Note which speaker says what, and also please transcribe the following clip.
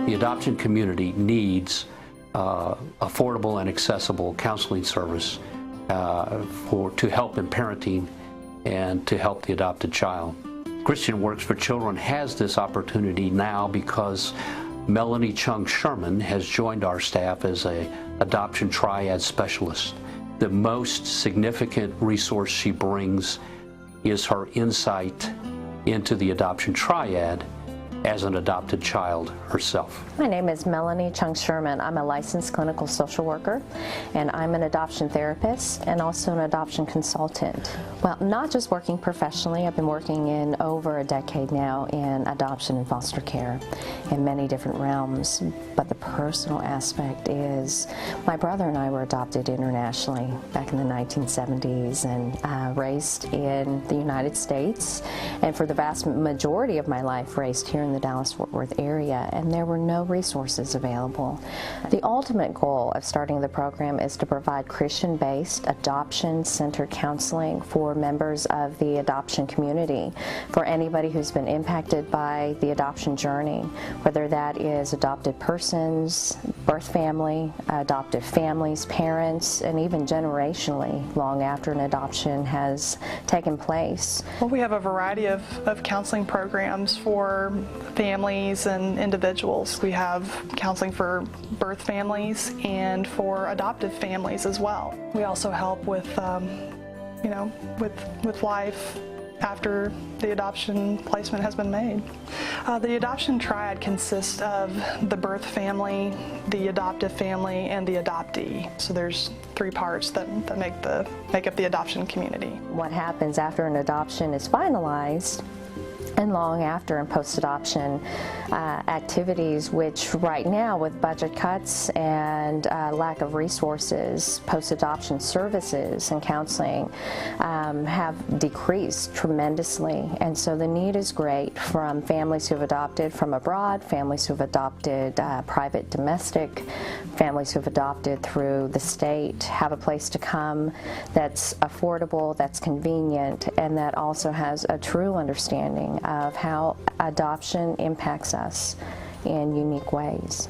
Speaker 1: The adoption community needs affordable and accessible counseling service to help in parenting and to help the adopted child. Christian Works for Children has this opportunity now because Melanie Chung-Sherman has joined our staff as an Adoption Triad specialist. The most significant resource she brings is her insight into the Adoption Triad as an adopted child herself.
Speaker 2: My name is Melanie Chung-Sherman. I'm a licensed clinical social worker, and I'm an adoption therapist and also an adoption consultant. Well, not just working professionally, I've been working in over a decade now in adoption and foster care in many different realms, but the personal aspect is my brother and I were adopted internationally back in the 1970s and raised in the United States, and for the vast majority of my life raised here in the Dallas-Fort Worth area, and there were no resources available. The ultimate goal of starting the program is to provide Christian-based, adoption-centered counseling for members of the adoption community, for anybody who's been impacted by the adoption journey, whether that is adopted persons, birth family, adoptive families, parents, and even generationally, long after an adoption has taken place.
Speaker 3: Well, we have a variety of counseling programs for families and individuals. We have counseling for birth families and for adoptive families as well. We also help with, with life after the adoption placement has been made. The Adoption Triad consists of the birth family, the adoptive family, and the adoptee. So there's three parts that make up the adoption community.
Speaker 2: What happens after an adoption is finalized and long after and post-adoption activities, which right now with budget cuts and lack of resources, post-adoption services and counseling have decreased tremendously. And so the need is great from families who have adopted from abroad, families who have adopted private domestic, families who have adopted through the state, have a place to come that's affordable, that's convenient, and that also has a true understanding of how adoption impacts us in unique ways.